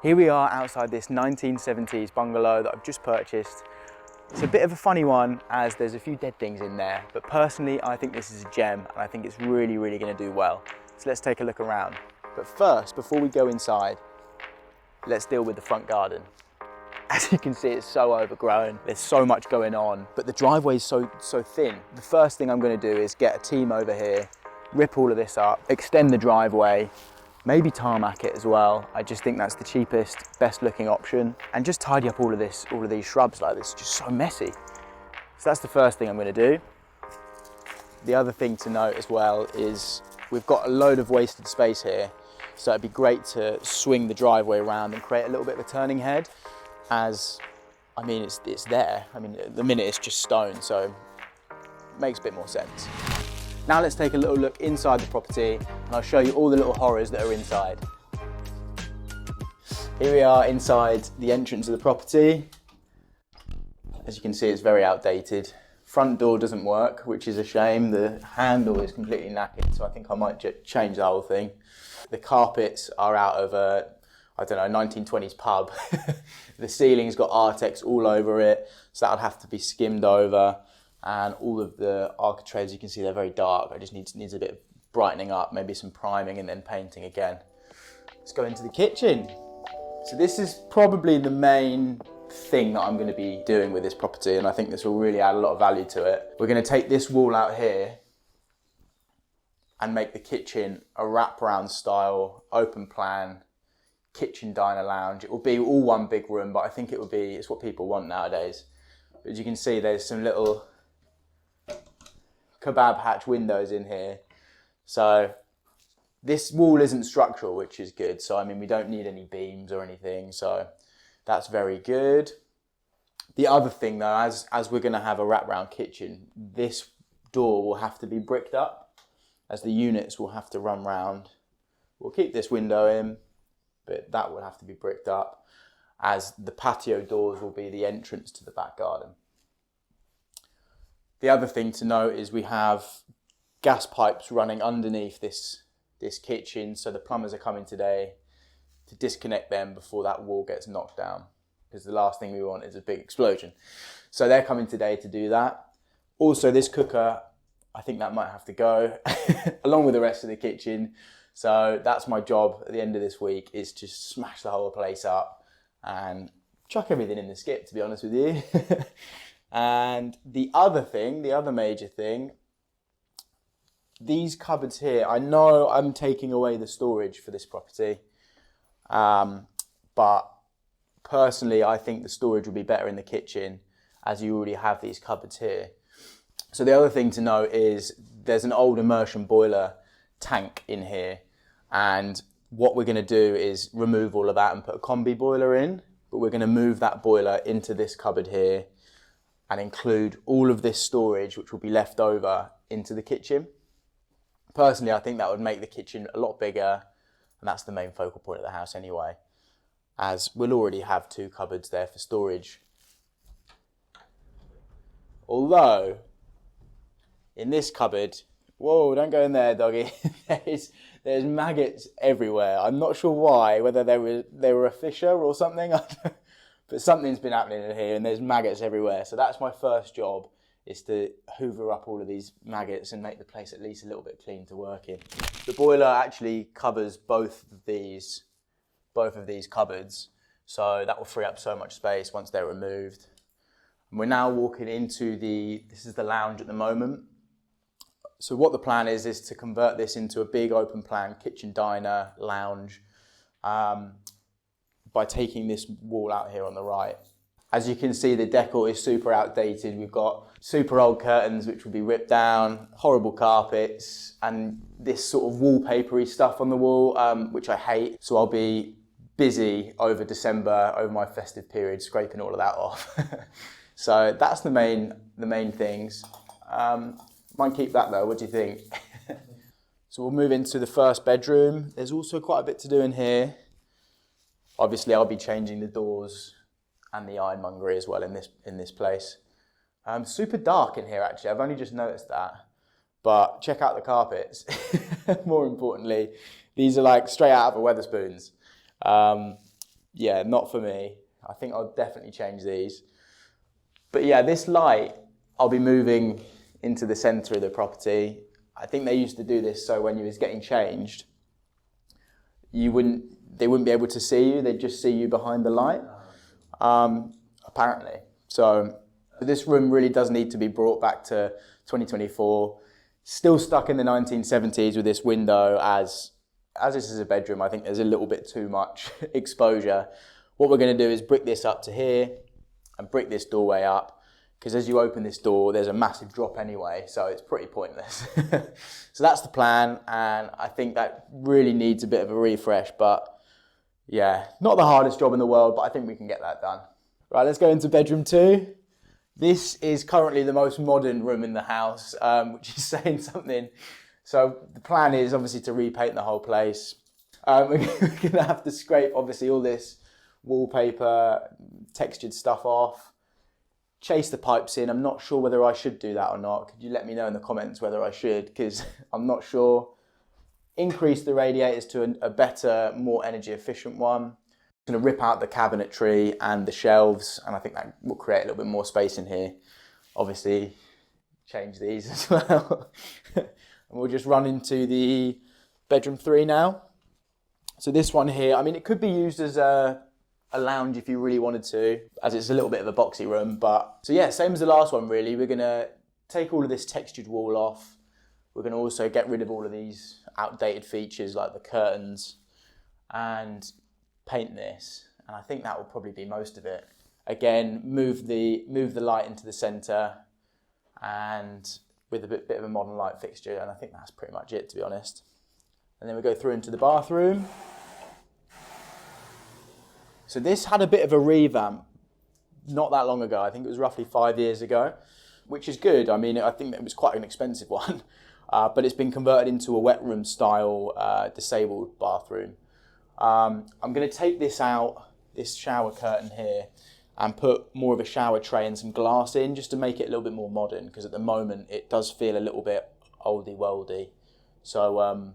Here we are outside this 1970s bungalow that I've just purchased. It's a bit of a funny one as there's a few dead things in there, but personally I think this is a gem and I think it's really going to do well. So let's take a look around. But first, before we go inside, let's deal with the front garden. As you can see, it's so overgrown. There's so much going on, but the driveway is so thin. The first thing I'm going to do is get a team over here, rip all of this up, extend the driveway, maybe tarmac it as well. I just think that's the cheapest, best looking option. And just tidy up all of these shrubs like this, just so messy. So that's the first thing I'm going to do. The other thing to note as well is we've got a load of wasted space here. So it'd be great to swing the driveway around and create a little bit of a turning head, as, I mean, it's there. I mean, at the minute it's just stone, so it makes a bit more sense. Now let's take a little look inside the property and I'll show you all the little horrors that are inside. Here we are inside the entrance of the property. As you can see, it's very outdated. Front door doesn't work, which is a shame. The handle is completely knackered, so I think I might change the whole thing. The carpets are out of a, I don't know, 1920s pub. The ceiling's got Artex all over it, so that'll have to be skimmed over. And all of the architraves, you can see they're very dark. It just needs a bit of brightening up, maybe some priming and then painting again. Let's go into the kitchen. So this is probably the main thing that I'm going to be doing with this property, and I think this will really add a lot of value to it. We're going to take this wall out here and make the kitchen a wraparound style, open plan, kitchen diner lounge. It will be all one big room, but I think it's what people want nowadays. But as you can see, there's some little kebab hatch windows in here. So this wall isn't structural, which is good. So I mean, we don't need any beams or anything. So that's very good. The other thing though, as we're gonna have a wraparound kitchen, this door will have to be bricked up, as the units will have to run round. We'll keep this window in, but that will have to be bricked up, as the patio doors will be the entrance to the back garden. The other thing to note is we have gas pipes running underneath this kitchen, so the plumbers are coming today to disconnect them before that wall gets knocked down, because the last thing we want is a big explosion. So they're coming today to do that. Also, this cooker, I think that might have to go along with the rest of the kitchen. So that's my job at the end of this week, is to smash the whole place up and chuck everything in the skip, to be honest with you. And the other major thing, these cupboards here, I know I'm taking away the storage for this property, but personally I think the storage would be better in the kitchen, as you already have these cupboards here. So the other thing to note is there's an old immersion boiler tank in here, and what we're going to do is remove all of that and put a combi boiler in, but we're going to move that boiler into this cupboard here and include all of this storage, which will be left over, into the kitchen. Personally, I think that would make the kitchen a lot bigger, and that's the main focal point of the house anyway, as we'll already have 2 cupboards there for storage. Although, in this cupboard, whoa, don't go in there, doggy. There's maggots everywhere. I'm not sure why, whether they were a fisher or something, but something's been happening in here and there's maggots everywhere. So that's my first job, is to hoover up all of these maggots and make the place at least a little bit clean to work in. The boiler actually covers both of these cupboards, so that will free up so much space once they're removed. And we're now walking into this is the lounge at the moment. So what the plan is to convert this into a big open plan kitchen diner lounge by taking this wall out here on the right. As you can see, the decor is super outdated. We've got super old curtains which will be ripped down, horrible carpets, and this sort of wallpapery stuff on the wall, which I hate. So I'll be busy over December, over my festive period, scraping all of that off. So that's the main things. Might keep that though, what do you think? So we'll move into the first bedroom. There's also quite a bit to do in here. Obviously I'll be changing the doors and the ironmongery as well in this place. Super dark in here actually, I've only just noticed that. But check out the carpets. More importantly, these are like straight out of a Wetherspoons. yeah, not for me. I think I'll definitely change these. But yeah, this light, I'll be moving into the center of the property. I think they used to do this so when you was getting changed, they wouldn't be able to see you, they'd just see you behind the light, apparently. So this room really does need to be brought back to 2024. Still stuck in the 1970s with this window. As this is a bedroom, I think there's a little bit too much exposure. What we're going to do is brick this up to here and brick this doorway up, because as you open this door, there's a massive drop anyway, so it's pretty pointless. So that's the plan, and I think that really needs a bit of a refresh, but yeah, not the hardest job in the world, but I think we can get that done. Right, let's go into bedroom 2. This is currently the most modern room in the house, which is saying something. So the plan is obviously to repaint the whole place. We're going to have to scrape obviously all this wallpaper, textured stuff off, chase the pipes in. I'm not sure whether I should do that or not. Could you let me know in the comments whether I should, because I'm not sure. Increase the radiators to a better, more energy efficient one. I'm going to rip out the cabinetry and the shelves, and I think that will create a little bit more space in here. Obviously, change these as well. And we'll just run into the bedroom 3 now. So this one here, I mean, it could be used as a lounge if you really wanted to, as it's a little bit of a boxy room. But so yeah, same as the last one really. We're going to take all of this textured wall off. We're going to also get rid of all of these outdated features like the curtains and paint this. And I think that will probably be most of it. Again, move the light into the center and with a bit of a modern light fixture, and I think that's pretty much it, to be honest. And then we go through into the bathroom. So this had a bit of a revamp not that long ago. I think it was roughly 5 years ago, which is good. I mean, I think it was quite an expensive one, but it's been converted into a wet room style disabled bathroom. I'm going to take this out, this shower curtain here, and put more of a shower tray and some glass in just to make it a little bit more modern, because at the moment it does feel a little bit oldie-worldy. So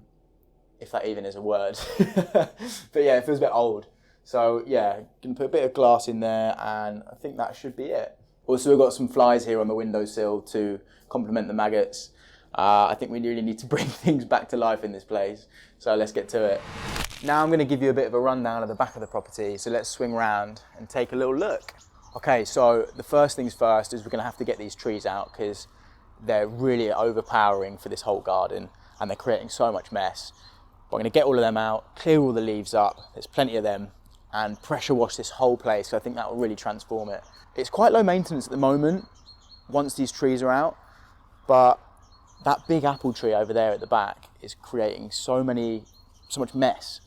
if that even is a word. But yeah, it feels a bit old. So yeah, can put a bit of glass in there, and I think that should be it. Also, we've got some flies here on the windowsill to complement the maggots. I think we really need to bring things back to life in this place. So let's get to it. Now I'm going to give you a bit of a rundown of the back of the property. So let's swing round and take a little look. Okay, so the first things first is we're going to have to get these trees out, because they're really overpowering for this whole garden and they're creating so much mess. But I'm going to get all of them out, clear all the leaves up, there's plenty of them, and pressure wash this whole place. So I think that will really transform it. It's quite low maintenance at the moment once these trees are out, but that big apple tree over there at the back is creating so much mess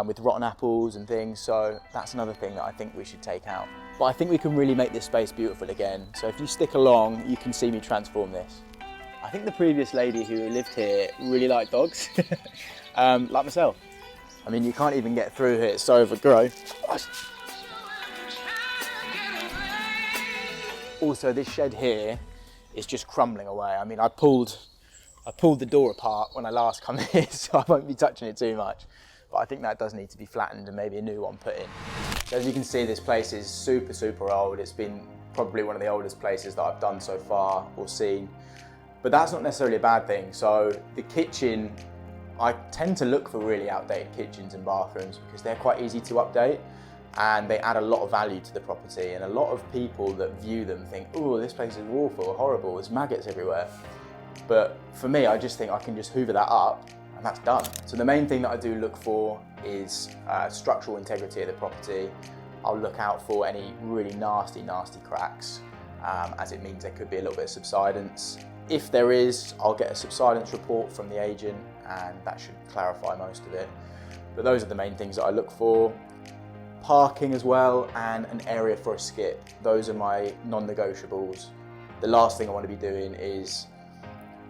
with rotten apples and things. So that's another thing that I think we should take out. But I think we can really make this space beautiful again. So if you stick along, you can see me transform this. I think the previous lady who lived here really liked dogs, like myself. I mean, you can't even get through here, it's so overgrown. Also, this shed here is just crumbling away. I mean, I pulled the door apart when I last come here, so I won't be touching it too much. But I think that does need to be flattened and maybe a new one put in. So as you can see, this place is super, super old. It's been probably one of the oldest places that I've done so far or seen. But that's not necessarily a bad thing. So the kitchen, I tend to look for really outdated kitchens and bathrooms because they're quite easy to update and they add a lot of value to the property. And a lot of people that view them think, oh, this place is awful, horrible, there's maggots everywhere. But for me, I just think I can just hoover that up and that's done. So the main thing that I do look for is structural integrity of the property. I'll look out for any really nasty cracks, as it means there could be a little bit of subsidence. If there is, I'll get a subsidence report from the agent and that should clarify most of it. But those are the main things that I look for. Parking as well, and an area for a skip. Those are my non-negotiables. The last thing I want to be doing is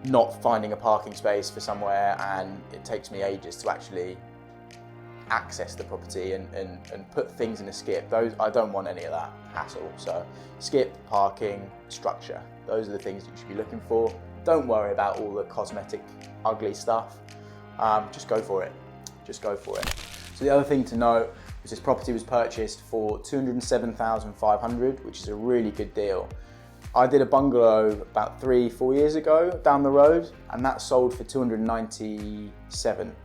not finding a parking space for somewhere and it takes me ages to actually access the property and put things in a skip. Those, I don't want any of that hassle. So skip, parking, structure, those are the things that you should be looking for. Don't worry about all the cosmetic ugly stuff. Just go for it. Just go for it. So the other thing to note, This property was purchased for $207,500, which is a really good deal. I did a bungalow about 3-4 years ago down the road, and that sold for 297.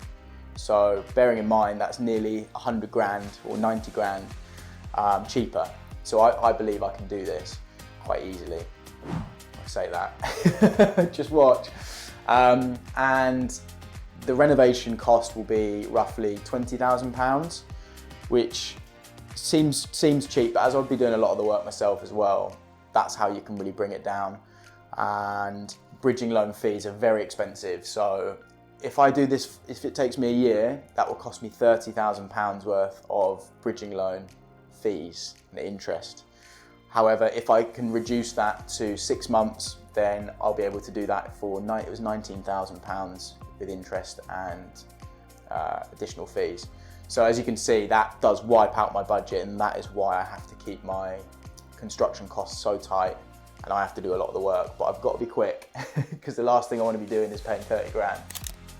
So bearing in mind that's nearly 100 grand or 90 grand cheaper. So I believe I can do this quite easily. I say that, just watch. And the renovation cost will be roughly £20,000, which seems cheap, but as I'll be doing a lot of the work myself as well, that's how you can really bring it down. And bridging loan fees are very expensive. So if I do this, if it takes me a year, that will cost me £30,000 worth of bridging loan fees and interest. However, if I can reduce that to 6 months, then I'll be able to do that for, it was £19,000 with interest and additional fees. So as you can see, that does wipe out my budget, and that is why I have to keep my construction costs so tight, and I have to do a lot of the work, but I've got to be quick because the last thing I want to be doing is paying 30 grand.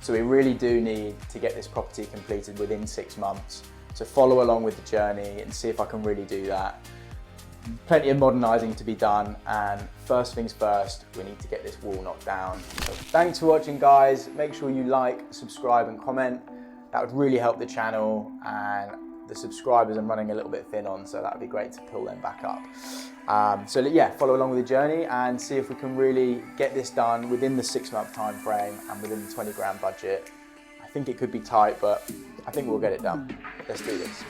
So we really do need to get this property completed within 6 months. So follow along with the journey and see if I can really do that. Plenty of modernising to be done, and first things first, we need to get this wall knocked down. So thanks for watching, guys. Make sure you like, subscribe and comment. That would really help the channel, and the subscribers I'm running a little bit thin on, so that would be great to pull them back up. So yeah, follow along with the journey and see if we can really get this done within the 6-month time frame and within the 20 grand budget. I think it could be tight, but I think we'll get it done. Let's do this.